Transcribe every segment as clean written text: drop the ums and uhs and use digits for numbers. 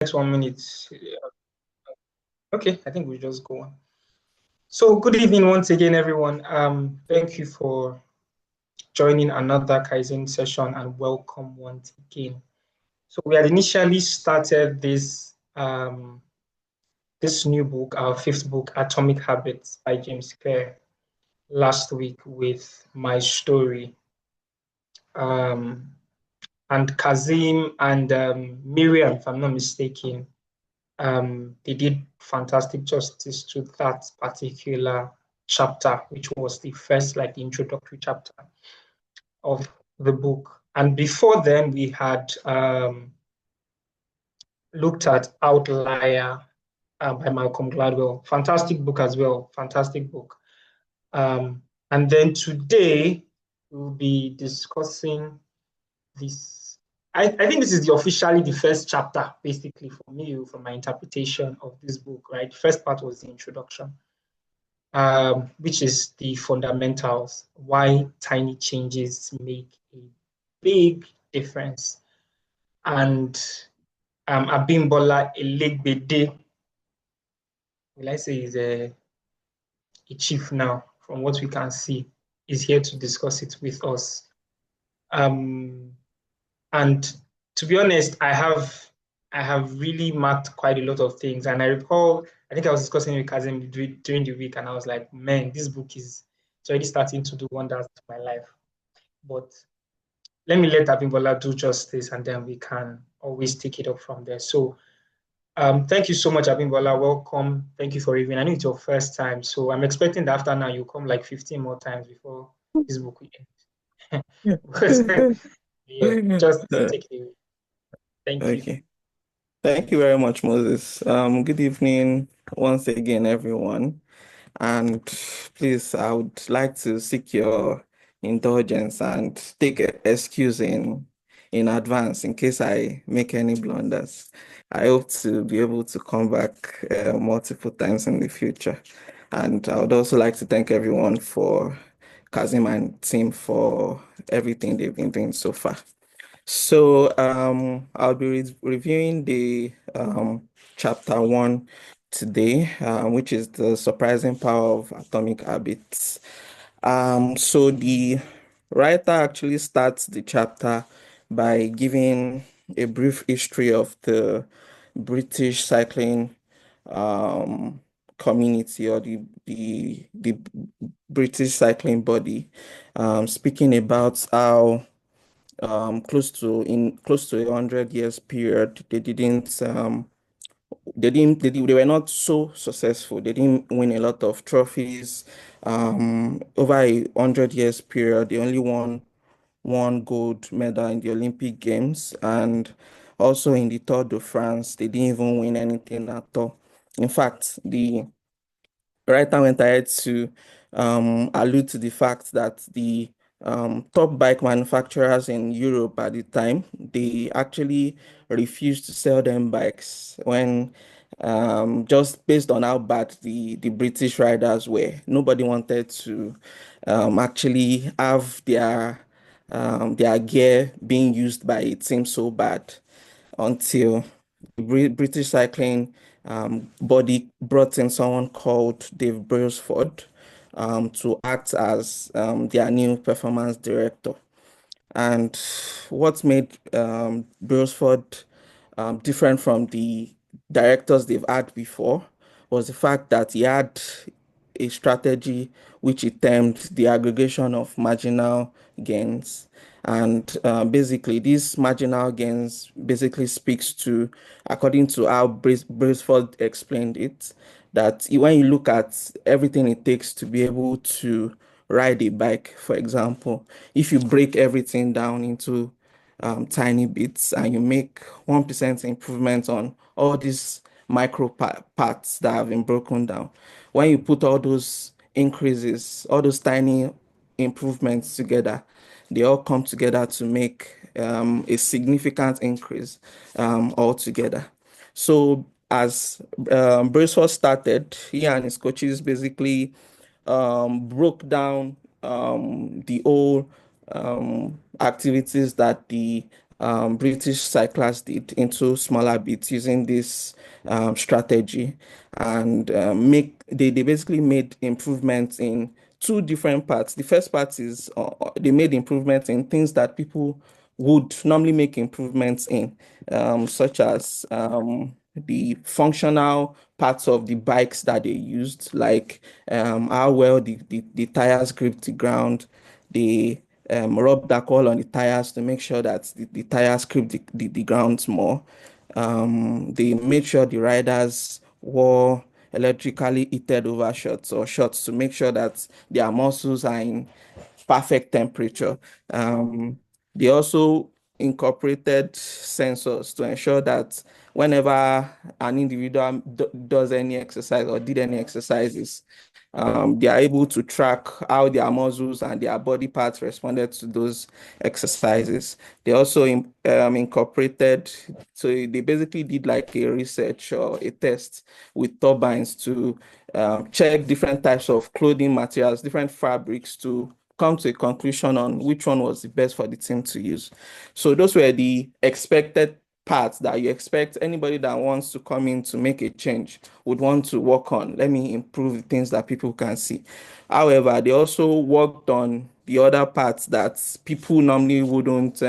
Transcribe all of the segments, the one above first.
next 1 minute. Okay, I think we'll just go on. So good evening once again, everyone. Thank you for joining another Kaizen session and welcome once again. So we had initially started this this new book, our fifth book, Atomic Habits by James Clear, last week with my story. And Kazim and Miriam, if I'm not mistaken, they did fantastic justice to that particular chapter, which was the first, like the introductory chapter of the book. And before then, we had looked at Outlier by Malcolm Gladwell. Fantastic book as well, fantastic book. And then today, we'll be discussing this. I think this is officially the first chapter, basically, for me, from my interpretation of this book, right? The first part was the introduction, which is the fundamentals, why tiny changes make a big difference. And Abimbola Elegbede, will I say, is a chief now, from what we can see, is here to discuss it with us. And to be honest, I have really marked quite a lot of things. And I recall, I think I was discussing with Kazim during the week, and I was like, man, this book is already starting to do wonders to my life. But let me let Abimbola do justice, and then we can always take it up from there. So thank you so much, Abimbola. Welcome. Thank you for reviewing. I know it's your first time, so I'm expecting that after now you come like 15 more times before this book will end. Yeah, just take it away. Thank you. Okay. Thank you very much, Moses. Good evening once again, everyone. And please, I would like to seek your indulgence and take an excuse in advance in case I make any blunders. I hope to be able to come back multiple times in the future. And I would also like to thank everyone for Kazim and team for everything they've been doing so far. So I'll be reviewing the chapter 1 today, which is the surprising power of atomic habits. So the writer actually starts the chapter by giving a brief history of the British cycling community, or the British cycling body, speaking about how close to 100 years period they were not so successful. They didn't win a lot of trophies. Over 100 years period, they only won one gold medal in the Olympic Games, and also in the Tour de France they didn't even win anything at all. In fact, the writer went ahead to allude to the fact that the top bike manufacturers in Europe at the time, they actually refused to sell them bikes when just based on how bad the British riders were. Nobody wanted to actually have their gear being used by a team so bad until British cycling body brought in someone called Dave Brailsford to act as their new performance director. And what made Brailsford different from the directors they've had before was the fact that he had a strategy which he termed the aggregation of marginal gains. And basically, these marginal gains basically speaks to, according to how Brailsford explained it, that when you look at everything it takes to be able to ride a bike, for example, if you break everything down into tiny bits and you make 1% improvement on all these micro parts that have been broken down, when you put all those increases, all those tiny improvements together, they all come together to make a significant increase altogether. So as Braceworth started, he and his coaches basically broke down the whole activities that the British cyclists did into smaller bits using this strategy, and they basically made improvements in two different parts. The first part is they made improvements in things that people would normally make improvements in, such as the functional parts of the bikes that they used, like how well the tires grip the ground. They rubbed alcohol on the tires to make sure that the tires grip the ground more. They made sure the riders wore electrically heated overshorts or shorts to make sure that their muscles are in perfect temperature. They also incorporated sensors to ensure that whenever an individual does any exercise or did any exercises, they are able to track how their muscles and their body parts responded to those exercises. They also incorporated, so they basically did like a research or a test with turbines to check different types of clothing materials, different fabrics to come to a conclusion on which one was the best for the team to use. So those were the expected parts that you expect anybody that wants to come in to make a change would want to work on. Let me improve the things that people can see. However, they also worked on the other parts that people normally wouldn't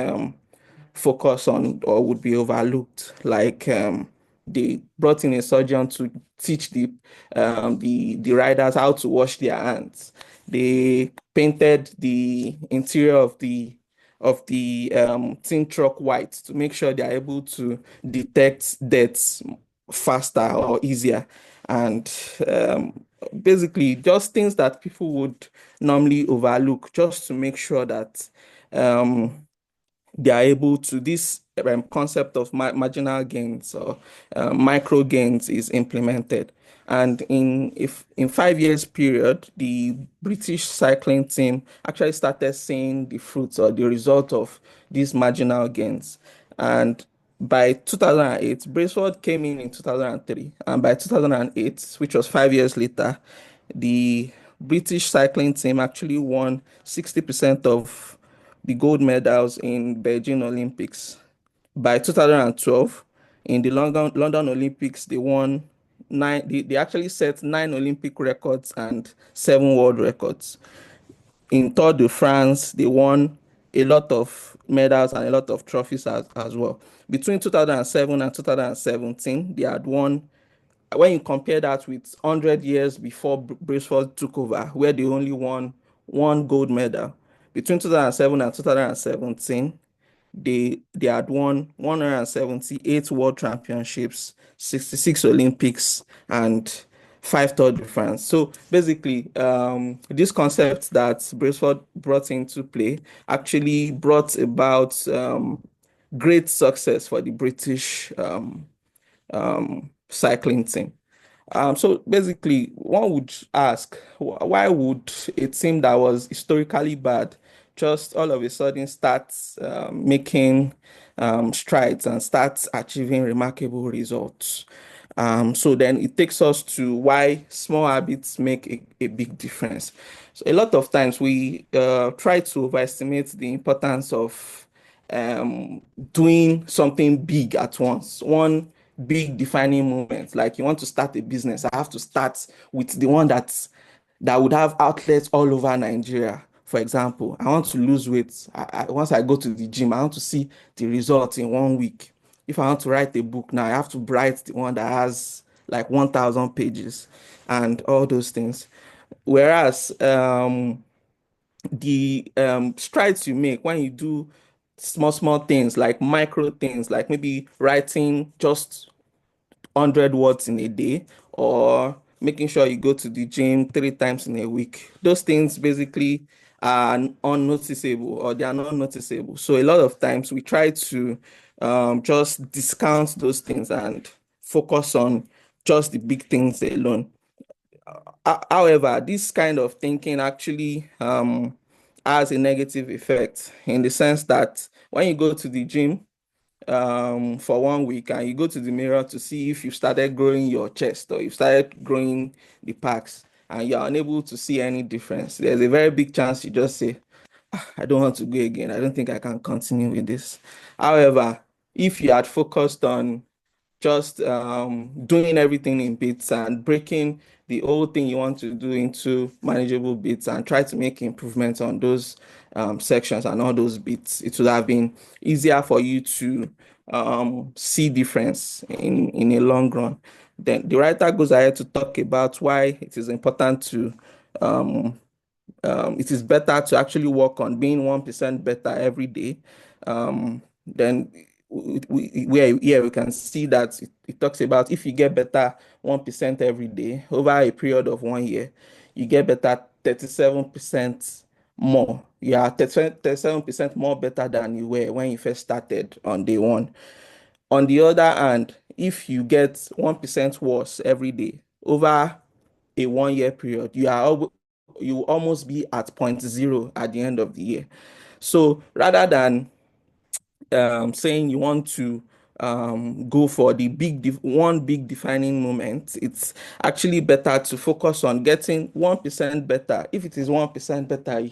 focus on or would be overlooked. Like they brought in a surgeon to teach the riders how to wash their hands. They painted the interior of the tin truck white to make sure they are able to detect deaths faster or easier. And basically, just things that people would normally overlook, just to make sure that um, they are able to this concept of marginal gains or micro gains is implemented. And in 5 years period, the British cycling team actually started seeing the fruits or the result of these marginal gains. And by 2008, Bracewell came in 2003, and by 2008, which was 5 years later, the British cycling team actually won 60% of the gold medals in Beijing Olympics. By 2012, in the London Olympics, they won nine. They actually set 9 Olympic records and 7 world records. In Tour de France, they won a lot of medals and a lot of trophies as well. Between 2007 and 2017, they had won, when you compare that with 100 years before Braceforth took over, where they only won one gold medal. Between 2007 and 2017, they had won 178 world championships, 66 Olympics, and 5 Tour de France. So basically, this concept that Braceford brought into play actually brought about great success for the British cycling team. So basically, one would ask, why would a team that was historically bad just all of a sudden start making strides and start achieving remarkable results? So then it takes us to why small habits make a big difference. So a lot of times we try to overestimate the importance of um, doing something big at once, one big defining moment. Like you want to start a business, I have to start with the one that would have outlets all over Nigeria. For example, I want to lose weight. Once I go to the gym, I want to see the results in 1 week. If I want to write a book now, I have to write the one that has like 1,000 pages and all those things. Whereas the strides you make when you do small things like micro things, like maybe writing just 100 words in a day or making sure you go to the gym 3 times in a week. Those things basically are unnoticeable or they are not noticeable. So a lot of times we try to just discount those things and focus on just the big things alone. However, this kind of thinking actually has a negative effect in the sense that when you go to the gym for 1 week and you go to the mirror to see if you started growing your chest or you started growing the packs and you're unable to see any difference, there's a very big chance you just say, I don't want to go again. I don't think I can continue with this. However, if you had focused on just doing everything in bits and breaking the whole thing you want to do into manageable bits and try to make improvements on those sections and all those bits, it would have been easier for you to see difference in a long run. Then the writer goes ahead to talk about why it is important to um, it is better to actually work on being 1% better every day. Then we can see that it talks about if you get better 1% every day over a period of 1 year, you get better 37% more. You are 37% more better than you were when you first started on day one. On the other hand, if you get 1% worse every day over a 1 year period, you will almost be at point zero at the end of the year. So rather than saying you want to go for the one big defining moment, it's actually better to focus on getting 1% better. If it is 1% better, you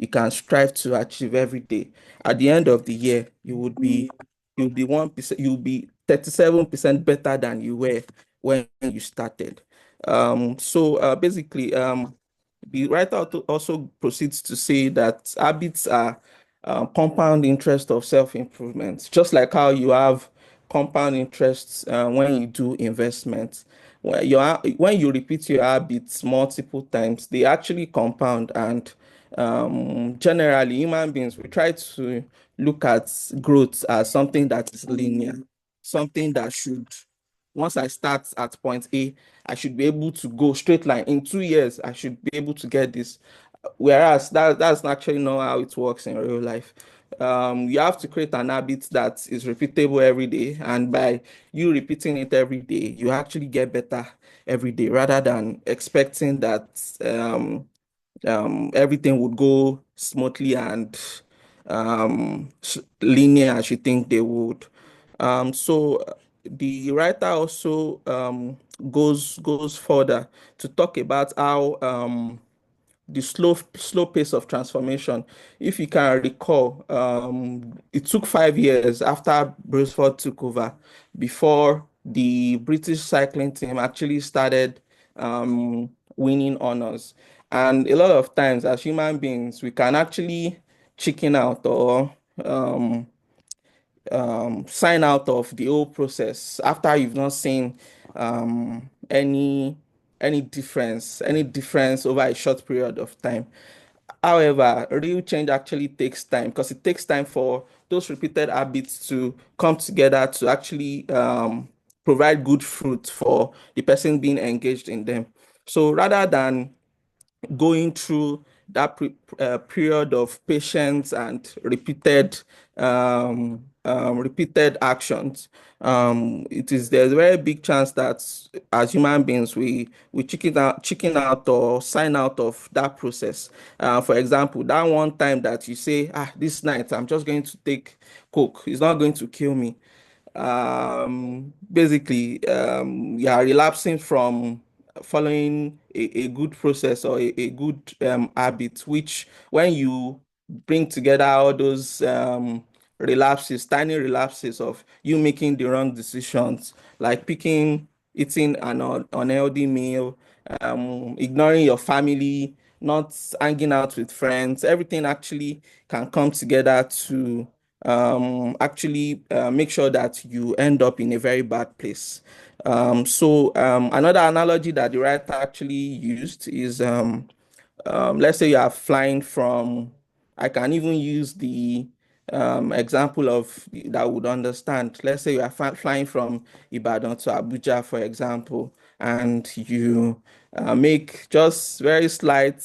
can strive to achieve every day. At the end of the year, you'll be 1%, you'll be 37% better than you were when you started. Basically, the writer also proceeds to say that habits are compound interest of self-improvement, just like how you have compound interests when you do investments. When you repeat your habits multiple times, they actually compound. And generally, human beings, we try to look at growth as something that is linear, something that should, once I start at point A, I should be able to go straight line. In 2 years, I should be able to get this. Whereas that's actually not how it works in real life. You have to create an habit that is repeatable every day, and by you repeating it every day, you actually get better every day, rather than expecting that everything would go smoothly and linear as you think they would. So the writer also goes further to talk about how the slow pace of transformation. If you can recall, it took 5 years after Brailsford took over before the British cycling team actually started winning honors. And a lot of times, as human beings, we can actually chicken out or um, sign out of the whole process after you've not seen any difference over a short period of time. However, real change actually takes time, because it takes time for those repeated habits to come together to actually provide good fruit for the person being engaged in them. So rather than going through that period of patience and repeated actions, there's a very big chance that as human beings we chicken out or sign out of that process. For example, that one time that you say, this night I'm just going to take Coke, it's not going to kill me. Basically, you are relapsing from following a good process or a good habit, which when you bring together all those relapses, tiny relapses of you making the wrong decisions, like eating an unhealthy meal, ignoring your family, not hanging out with friends, everything actually can come together to actually make sure that you end up in a very bad place. Another analogy that the writer actually used is let's say you are flying from, I can even use the example of that would understand. Let's say you are flying from Ibadan to Abuja, for example, and you make just very slight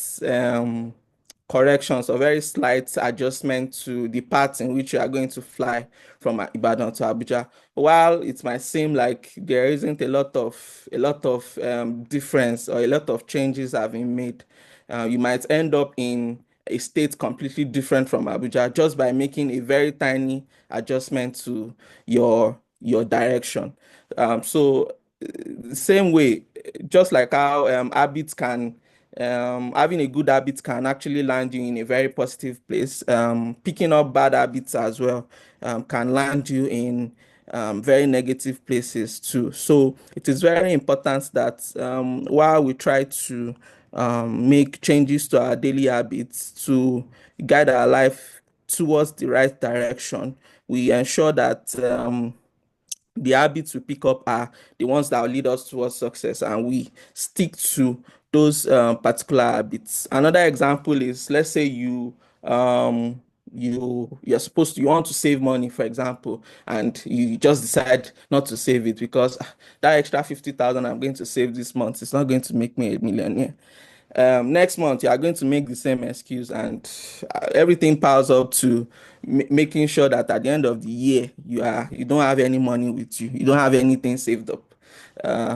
corrections or very slight adjustment to the path in which you are going to fly from Ibadan to Abuja. While it might seem like there isn't a lot of difference or a lot of changes have been made, you might end up in a state completely different from Abuja just by making a very tiny adjustment to your direction. Same way, just like how habits can Having a good habit can actually land you in a very positive place. Picking up bad habits as well can land you in very negative places too. So it is very important that while we try to make changes to our daily habits to guide our life towards the right direction, we ensure that the habits we pick up are the ones that will lead us towards success, and we stick to those particular habits. Another example is, let's say um you want to save money, for example, and you just decide not to save it because that extra 50,000 I'm going to save this month is not going to make me a millionaire. Next month you are going to make the same excuse, and everything piles up to making sure that at the end of the year you don't have any money with you, you don't have anything saved up.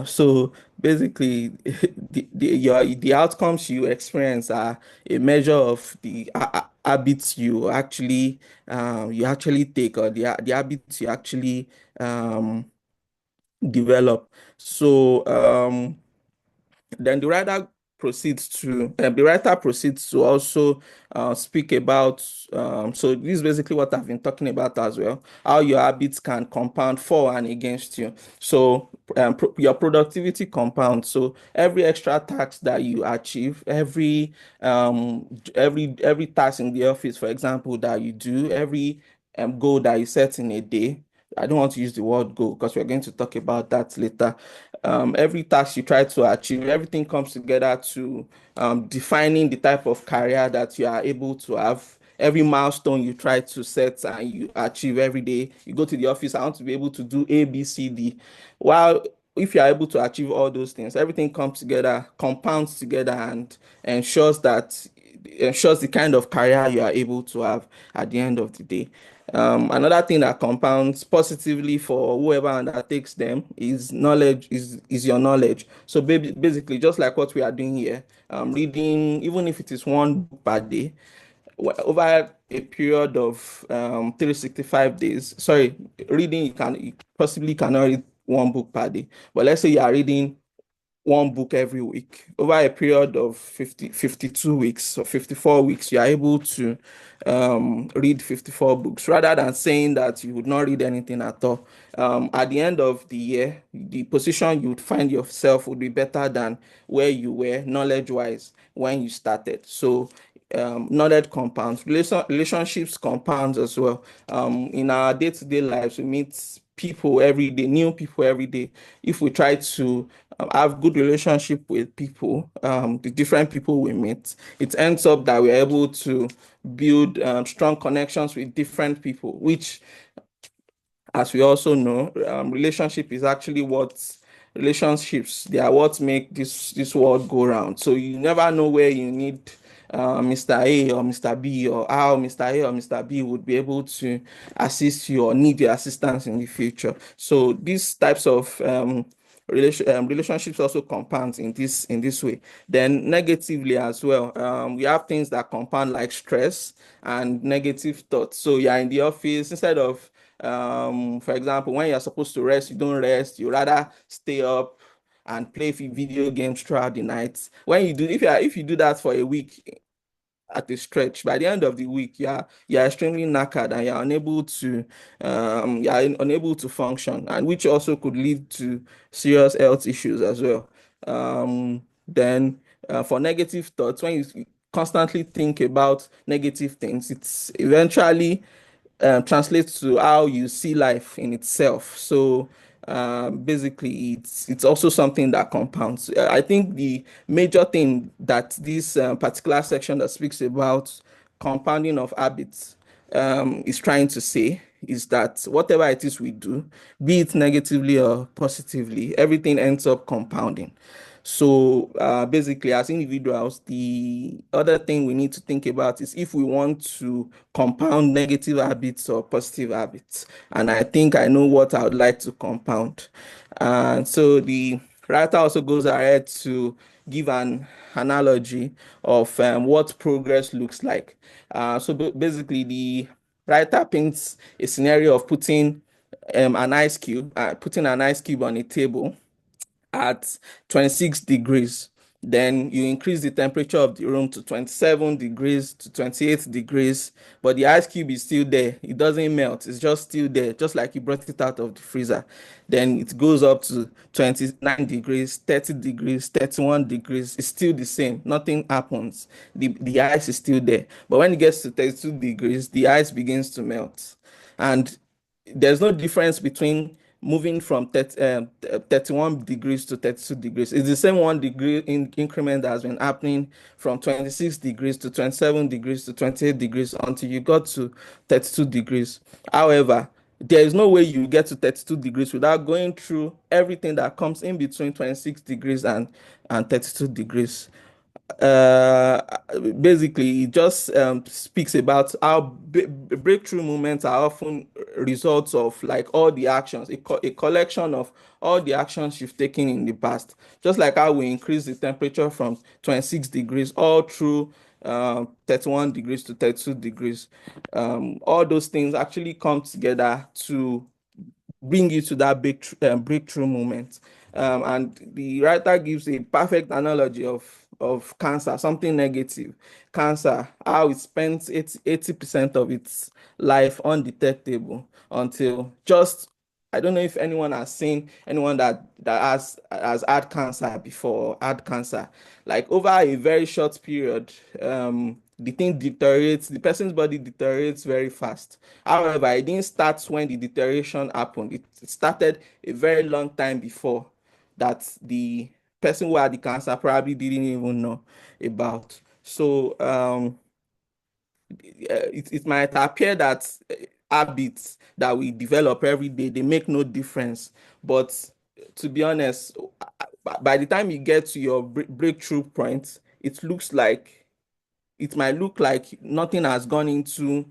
So basically, the outcomes you experience are a measure of the habits you actually take, or the habits you actually um, develop. So then the writer proceeds to also speak about, so this is basically what I've been talking about as well, how your habits can compound for and against you. So your productivity compounds. So every extra task that you achieve, every task in the office, for example, that you do, every goal that you set in a day. I don't want to use the word goal because we're going to talk about that later. Every task you try to achieve, everything comes together to defining the type of career that you are able to have. Every milestone you try to set and you achieve every day, you go to the office, I want to be able to do A, B, C, D. While if you are able to achieve all those things, everything comes together, compounds together, and ensures that ensures the kind of career you are able to have at the end of the day. Another thing that compounds positively for whoever undertakes them is knowledge, is your knowledge. So basically, just like what we are doing here, reading, even if it is one book per day, over a period of 365 days. Sorry, reading, you possibly cannot read one book per day, but let's say you are reading one book every week over a period of 52 weeks or 54 weeks. You are able to read 54 books rather than saying that you would not read anything at all. At the end of the year, the position you would find yourself would be better than where you were knowledge wise when you started. So knowledge compounds, relationships compounds as well. In our day-to-day lives, we meet people every day, new people every day. If we try to have good relationship with people, the different people we meet, it ends up that we're able to build strong connections with different people, which, as we also know, relationships, they are what make this world go round. So you never know where you need Mr. A or Mr. B, or how Mr. A or Mr. B would be able to assist you or need your assistance in the future. So these types of relationships also compound in this way. Then negatively as well, we have things that compound like stress and negative thoughts. So you're in the office, instead of for example, when you're supposed to rest, you don't rest, you rather stay up and play video games throughout the night. When you do, if you do that for a week at a stretch, by the end of the week, you're extremely knackered, and you're unable to function, and which also could lead to serious health issues as well. Then for negative thoughts, when you constantly think about negative things, it's eventually translates to how you see life in itself. So basically, it's also something that compounds. I think the major thing that this particular section that speaks about compounding of habits is trying to say is that whatever it is we do, be it negatively or positively, everything ends up compounding. So basically, as individuals, the other thing we need to think about is if we want to compound negative habits or positive habits. And I think I know what I would like to compound. And so the writer also goes ahead to give an analogy of what progress looks like. So basically, the writer paints a scenario of putting an ice cube on a table at 26 degrees. Then you increase the temperature of the room to 27 degrees to 28 degrees, but the ice cube is still there. It doesn't melt. It's just still there, just like you brought it out of the freezer. Then it goes up to 29 degrees, 30 degrees, 31 degrees. It's still the same. Nothing happens. The ice is still there. But when it gets to 32 degrees, the ice begins to melt. And there's no difference between moving from 31 degrees to 32 degrees. It's the same 1 degree increment that has been happening from 26 degrees to 27 degrees to 28 degrees until you got to 32 degrees. However, there is no way you get to 32 degrees without going through everything that comes in between 26 degrees and 32 degrees. uh Basically, it just speaks about how breakthrough moments are often results of like all the actions, a collection of all the actions you've taken in the past. Just like how we increase the temperature from 26 degrees all through 31 degrees to 32 degrees. All those things actually come together to bring you to that breakthrough moment. And the writer gives a perfect analogy of cancer, something negative. Cancer, how it spends 80% of its life undetectable until just, I don't know if anyone has seen anyone that has had cancer before, had cancer. Like over a very short period, the thing deteriorates, the person's body deteriorates very fast. However, it didn't start when the deterioration happened. It started a very long time before that the person who had the cancer probably didn't even know about. So it might appear that habits that we develop every day, they make no difference. But to be honest, by the time you get to your breakthrough point, it might look like nothing has gone into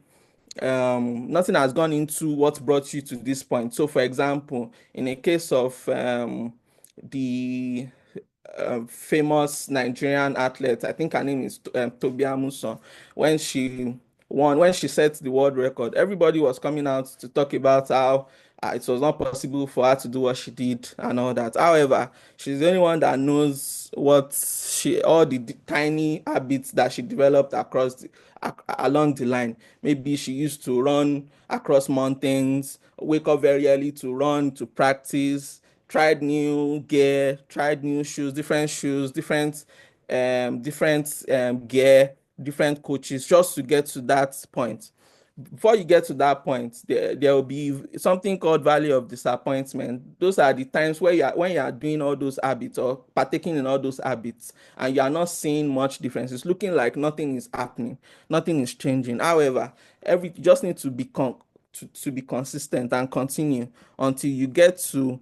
what brought you to this point. So, for example, in a case of the famous Nigerian athlete, I think her name is Tobi Amusan, when she when she set the world record, everybody was coming out to talk about how it was not possible for her to do what she did and all that. However, she's the only one that knows all the tiny habits that she developed along the line. Maybe she used to run across mountains, wake up very early to run, to practice, tried new gear, tried new shoes, different gear, different coaches, just to get to that point. Before you get to that point, there will be something called valley of disappointment. Those are the times where when you are doing all those habits or partaking in all those habits, and you are not seeing much difference. It's looking like nothing is happening, nothing is changing. However, you just need to to be consistent and continue until you get to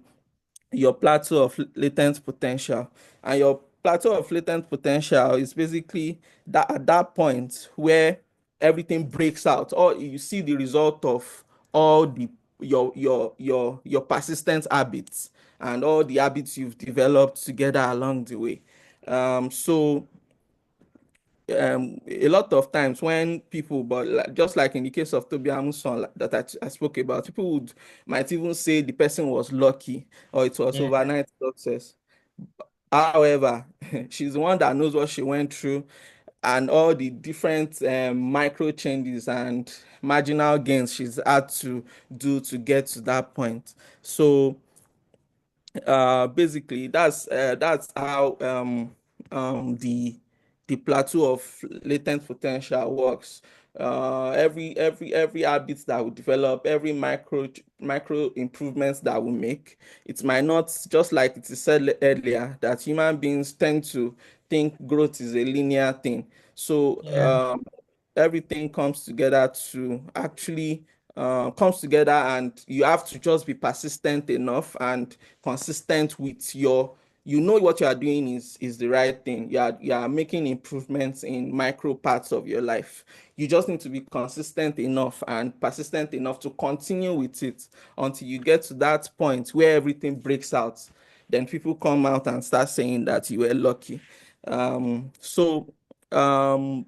your plateau of latent potential. And your plateau of latent potential is basically that at that point where everything breaks out, or you see the result of all the your persistent habits and all the habits you've developed together along the way. So a lot of times when people, but just like in the case of Tobi Amusan that I spoke about, people might even say the person was lucky or it was Yeah. overnight success. However, she's the one that knows what she went through and all the different micro changes and marginal gains she's had to do to get to that point. So basically that's how the plateau of latent potential works. Every habit that we develop, every micro improvements that we make, it might not, just like it is said earlier, that human beings tend to think growth is a linear thing. So Yeah. everything comes together to actually comes together, and you have to just be persistent enough and consistent with what you are doing is the right thing. You are making improvements in micro parts of your life. You just need to be consistent enough and persistent enough to continue with it until you get to that point where everything breaks out. Then people come out and start saying that you were lucky. So um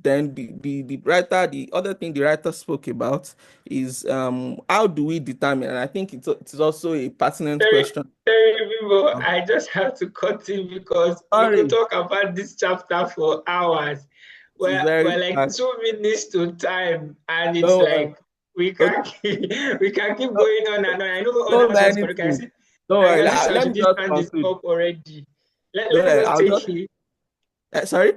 Then the other thing the writer spoke about is how do we determine, and I think it's also a pertinent Terry, question. Vivo, Um, I just have to cut in because we could Sorry, talk about this chapter for hours. it's We're very like 2 minutes to time, and it's don't worry. like we Okay, can't we can keep so, going on and on. I know so others want to talk. many things. Don't I worry. can see Let me Shamsuddin's just hand is conclude. up already. Don't Let's worry. just I'll take just it. sorry.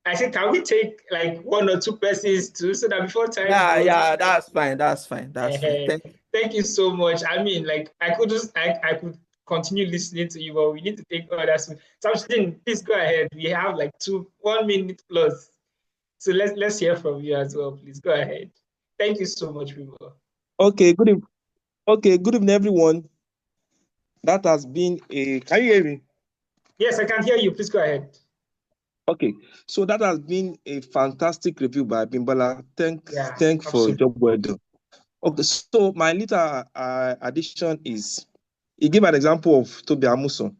I said, can we take like one or two persons too, so that before time Yeah, goes, yeah, that's fine. That's fine. That's fine. uh, thank you so much. I mean, like I could continue listening to you, but we need to take others. Something, please go ahead. We have like 1 minute plus. So let's hear from you as well, please. Go ahead. Thank you so much, people. Okay, good evening, everyone. That has been a. Can you hear me? Yes, I can hear you. Please go ahead. Okay, so that has been a fantastic review by Bimbala. Yeah, Thank for absolutely. job well done. Okay, so my little addition is he gave an example of Toby Amuson,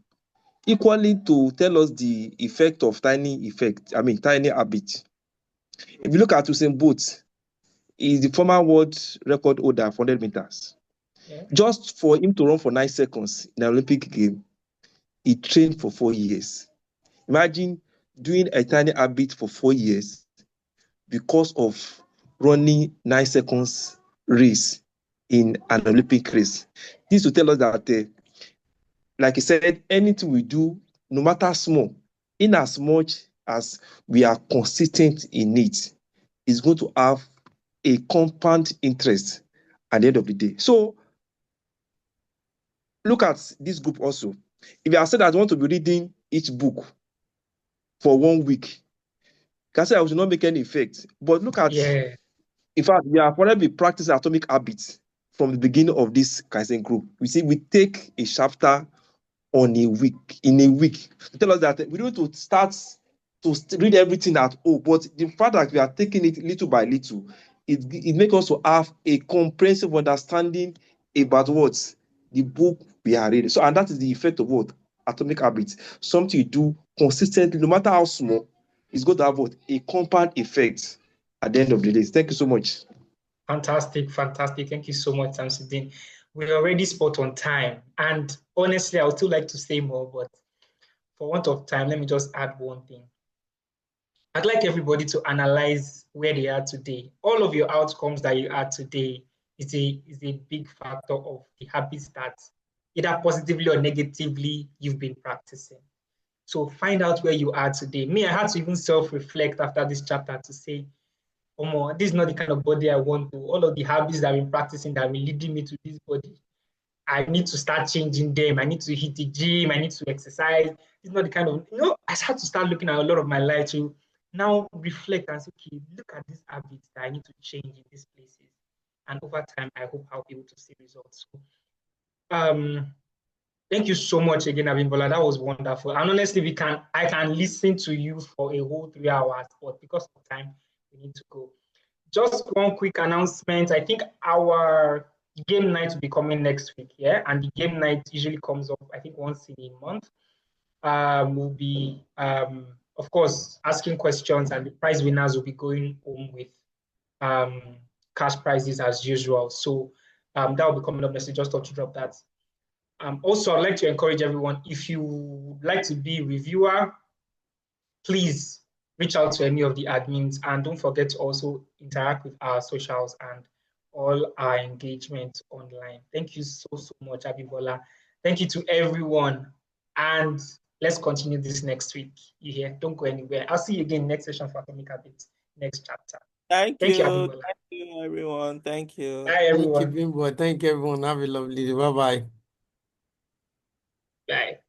equally to tell us the effect of tiny habit. If you look at Usain Bolt, he's the former world record holder for 100 meters. Yeah. Just for him to run for 9 seconds in an Olympic game, he trained for 4 years. Imagine doing a tiny habit for 4 years because of running 9 seconds race in an Olympic race. This will tell us that, like I said, anything we do, no matter small, in as much as we are consistent in it, is going to have a compound interest at the end of the day. So look at this group also. If you are said that I want to be reading each book for 1 week, can say I will not make any effect. But look at, Yeah. in fact, we have already been practicing atomic habits from the beginning of this Kaizen group. We see we take a chapter in a week to tell us that we don't need to start to read everything at all. But the fact that we are taking it little by little, it makes us to have a comprehensive understanding about what the book we are reading. So, and that is the effect of what atomic habits. Something you do consistently, no matter how small, is going to have what a compound effect at the end of the day. Thank you so much. Fantastic, fantastic. Thank you so much, Samsudin. We're already spot on time. And honestly, I would still like to say more, but for want of time, let me just add one thing. I'd like everybody to analyze where they are today. All of your outcomes that you are today is a big factor of the habits that either positively or negatively you've been practicing. So find out where you are today. Me, I had to even self-reflect after this chapter to say, oh, this is not the kind of body I want to. All of the habits that I've been practicing that have been leading me to this body, I need to start changing them. I need to hit the gym. I need to exercise. It's not the kind of, I had to start looking at a lot of my life to now reflect and say, okay, look at these habits that I need to change in these places. And over time, I hope I'll be able to see results. So, thank you so much again, Abimbola. That was wonderful. And honestly, I can listen to you for a whole 3 hours, but because of time, we need to go. Just one quick announcement. I think our game night will be coming next week, yeah? And the game night usually comes up, I think, once in a month. We'll be, of course, asking questions, and the prize winners will be going home with cash prizes as usual. So that will be coming up next week. Just thought to drop that. Also, I'd like to encourage everyone, if you would like to be a reviewer, please reach out to any of the admins, and don't forget to also interact with our socials and all our engagement online. Thank you so much, Abibola. Thank you to everyone, and let's continue this next week. You hear? Don't go anywhere. I'll see you again next session for Atomic Habits, next chapter. Thank Thank you, you. Abibola. Thank you, everyone. Thank you. Bye, everyone. Thank you, Bimbo. Thank you, everyone. Have a lovely day. Bye-bye. Bye.